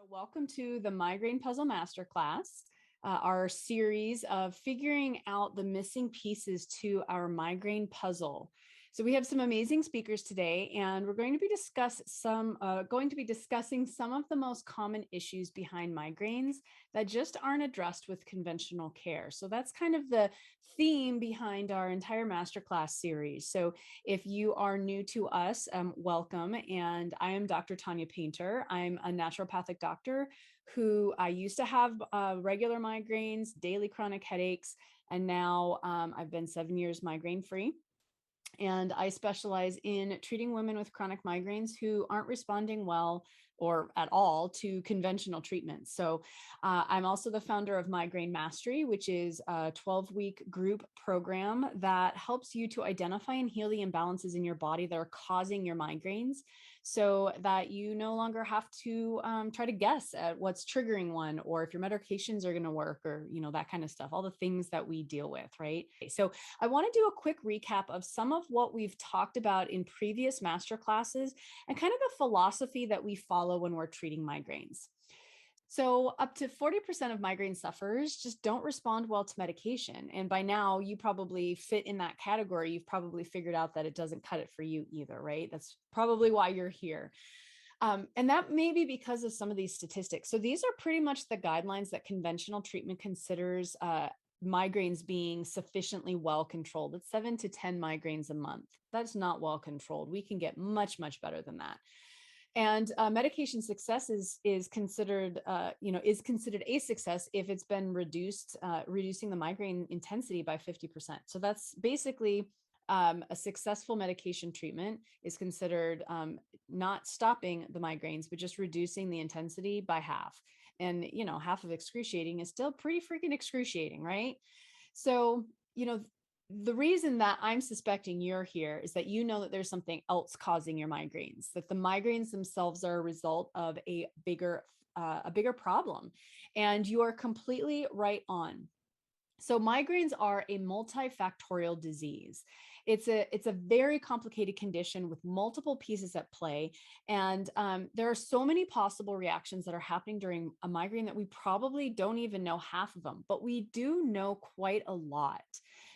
Welcome to the Migraine Puzzle Masterclass, our series of figuring out the missing pieces to our migraine puzzle. So we have some amazing speakers today, and we're going to be discussing some of the most common issues behind migraines that just aren't addressed with conventional care. So that's kind of the theme behind our entire masterclass series. So if you are new to us, welcome. And I am Dr. Tanya Painter. I'm a naturopathic doctor who I used to have regular migraines, daily chronic headaches, and now I've been 7 years migraine free. And I specialize in treating women with chronic migraines who aren't responding well or at all to conventional treatments. So I'm also the founder of Migraine Mastery, which is a 12-week group program that helps you to identify and heal the imbalances in your body that are causing your migraines, so that you no longer have to try to guess at what's triggering one, or if your medications are going to work, or that kind of stuff, all the things that we deal with, right? So I want to do a quick recap of some of what we've talked about in previous master classes and kind of the philosophy that we follow when we're treating migraines. So up to 40% of migraine sufferers just don't respond well to medication. And by now you probably fit in that category. You've probably figured out that it doesn't cut it for you either, right? That's probably why you're here. And that may be because of some of these statistics. So these are pretty much the guidelines that conventional treatment considers migraines being sufficiently well controlled. It's 7 to 10 migraines a month. That's not well controlled. We can get much, much better than that. And medication success is considered a success if it's been reducing the migraine intensity by 50%. So that's basically a successful medication treatment is considered not stopping the migraines, but just reducing the intensity by half. And half of excruciating is still pretty freaking excruciating, right? So the reason that I'm suspecting you're here is that you know that there's something else causing your migraines, that the migraines themselves are a result of a bigger problem. And you are completely right on. So migraines are a multifactorial disease. It's a very complicated condition with multiple pieces at play. And there are so many possible reactions that are happening during a migraine that we probably don't even know half of them, but we do know quite a lot.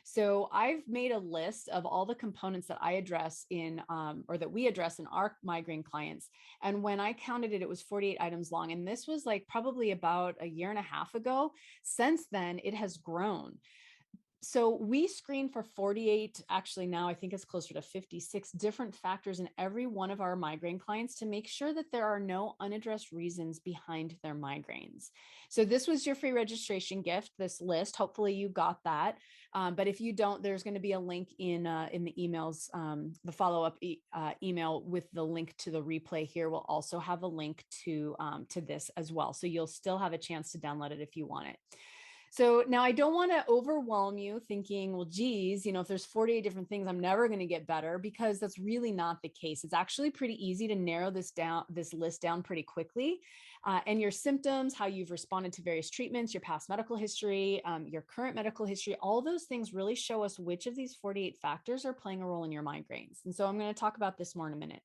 So I've made a list of all the components that I address or that we address in our migraine clients. And when I counted it, it was 48 items long. And this was like probably about a year and a half ago. Since then, it has grown. So we screen for 48, actually now I think it's closer to 56 different factors in every one of our migraine clients to make sure that there are no unaddressed reasons behind their migraines. So this was your free registration gift, this list. Hopefully you got that. But if you don't, there's going to be a link in the emails, the follow-up email with the link to the replay here will also have a link to this as well. So you'll still have a chance to download it if you want it. So now I don't want to overwhelm you thinking, well, geez, if there's 48 different things, I'm never going to get better, because that's really not the case. It's actually pretty easy to narrow this list down pretty quickly. And your symptoms, how you've responded to various treatments, your past medical history, your current medical history, all those things really show us which of these 48 factors are playing a role in your migraines. And so I'm going to talk about this more in a minute.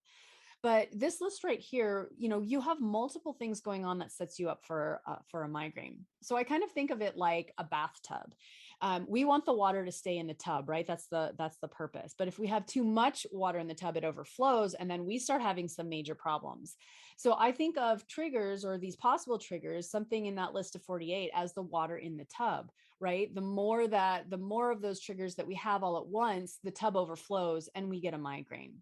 But this list right here, you have multiple things going on that sets you up for a migraine. So I kind of think of it like a bathtub. We want the water to stay in the tub, right? That's the purpose. But if we have too much water in the tub, it overflows, and then we start having some major problems. So I think of triggers, or these possible triggers, something in that list of 48 as the water in the tub, right? The more of those triggers that we have all at once, the tub overflows and we get a migraine.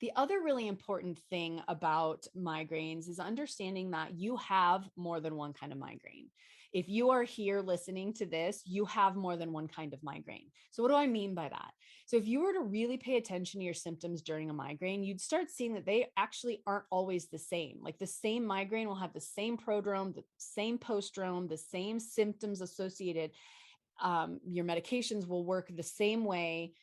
The other really important thing about migraines is understanding that you have more than one kind of migraine. If you are here listening to this, you have more than one kind of migraine. So what do I mean by that? So if you were to really pay attention to your symptoms during a migraine, you'd start seeing that they actually aren't always the same. Like the same migraine will have the same prodrome, the same postdrome, the same symptoms associated. Your medications will work the same way.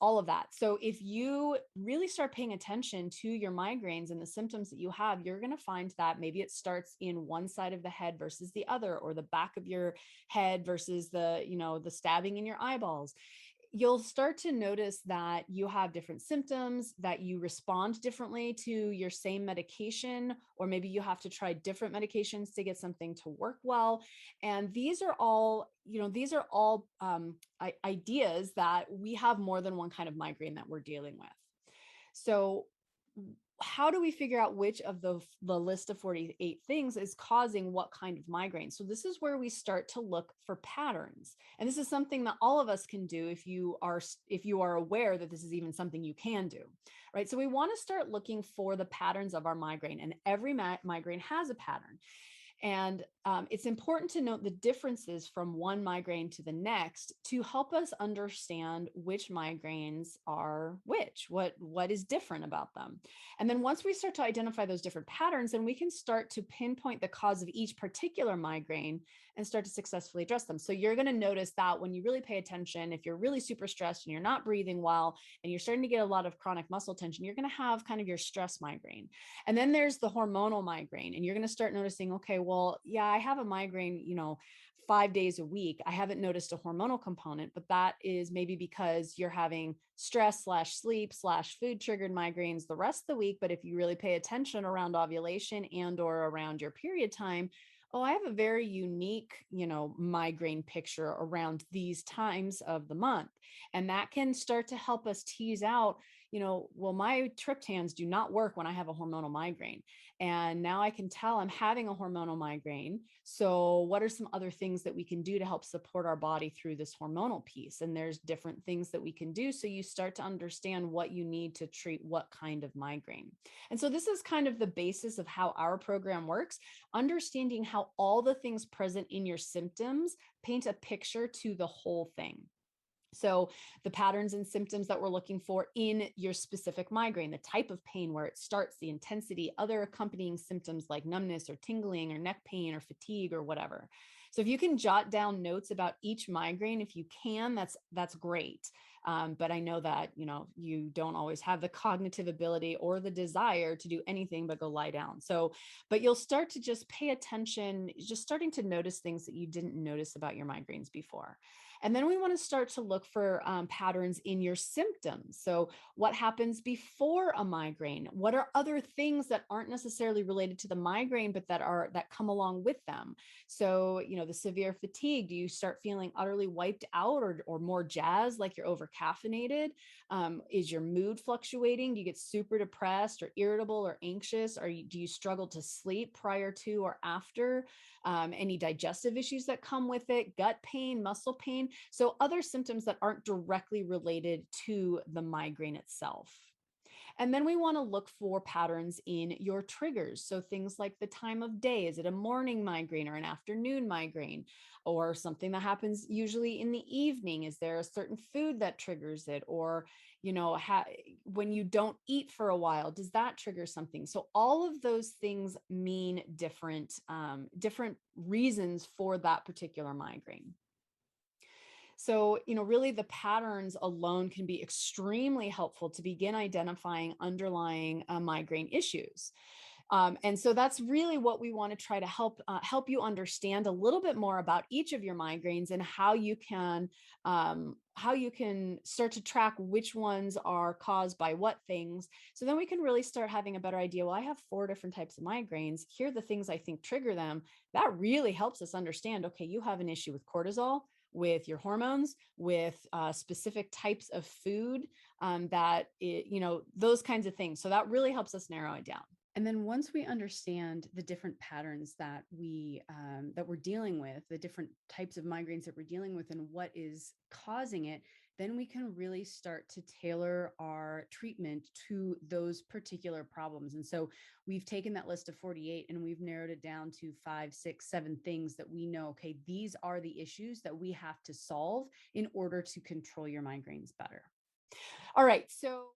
All of that. So if you really start paying attention to your migraines and the symptoms that you have, you're going to find that maybe it starts in one side of the head versus the other, or the back of your head versus the stabbing in your eyeballs. you'll start to notice that you have different symptoms, that you respond differently to your same medication, or maybe you have to try different medications to get something to work well. And these are all, ideas that we have more than one kind of migraine that we're dealing with. So how do we figure out which of the list of 48 things is causing what kind of migraine? So this is where we start to look for patterns. And this is something that all of us can do if you are aware that this is even something you can do, right? So we want to start looking for the patterns of our migraine, and every migraine has a pattern. And it's important to note the differences from one migraine to the next to help us understand which migraines are which, what is different about them. And then once we start to identify those different patterns, then we can start to pinpoint the cause of each particular migraine and start to successfully address them. So you're going to notice that when you really pay attention, if you're really super stressed and you're not breathing well and you're starting to get a lot of chronic muscle tension, you're going to have kind of your stress migraine. And then there's the hormonal migraine, and you're going to start noticing, okay, well, yeah, I have a migraine, 5 days a week. I haven't noticed a hormonal component, but that is maybe because you're having stress / sleep / food triggered migraines the rest of the week. But if you really pay attention around ovulation and or around your period time, oh, I have a very unique, migraine picture around these times of the month. And that can start to help us tease out, well, my triptans do not work when I have a hormonal migraine. And now I can tell I'm having a hormonal migraine. So what are some other things that we can do to help support our body through this hormonal piece? And there's different things that we can do. So you start to understand what you need to treat what kind of migraine. And so this is kind of the basis of how our program works, understanding how all the things present in your symptoms paint a picture to the whole thing. So the patterns and symptoms that we're looking for in your specific migraine, the type of pain, where it starts, the intensity, other accompanying symptoms like numbness or tingling or neck pain or fatigue or whatever. So if you can jot down notes about each migraine, if you can, that's great. But I know that, you don't always have the cognitive ability or the desire to do anything but go lie down. So, but you'll start to just pay attention, just starting to notice things that you didn't notice about your migraines before. And then we want to start to look for patterns in your symptoms. So what happens before a migraine? What are other things that aren't necessarily related to the migraine, but that come along with them? So, the severe fatigue, do you start feeling utterly wiped out or more jazzed, like you're over caffeinated? Is your mood fluctuating? Do you get super depressed or irritable or anxious? Do you struggle to sleep prior to or after? Any digestive issues that come with it, gut pain, muscle pain? So other symptoms that aren't directly related to the migraine itself. And then we want to look for patterns in your triggers. So things like the time of day. Is it a morning migraine or an afternoon migraine, or something that happens usually in the evening? Is there a certain food that triggers it? Or, when you don't eat for a while, does that trigger something? So all of those things mean different reasons for that particular migraine. So, really the patterns alone can be extremely helpful to begin identifying underlying migraine issues. And so that's really what we want to try to help you understand a little bit more about each of your migraines and how you can start to track which ones are caused by what things. So then we can really start having a better idea. Well, I have 4 different types of migraines. Here are the things I think trigger them. That really helps us understand, okay, you have an issue with cortisol, with your hormones, with specific types of food, those kinds of things. So that really helps us narrow it down. And then once we understand the different patterns that we're dealing with, the different types of migraines that we're dealing with and what is causing it, then we can really start to tailor our treatment to those particular problems. And so we've taken that list of 48 and we've narrowed it down to 5, 6, 7 things that we know, okay, these are the issues that we have to solve in order to control your migraines better. All right. So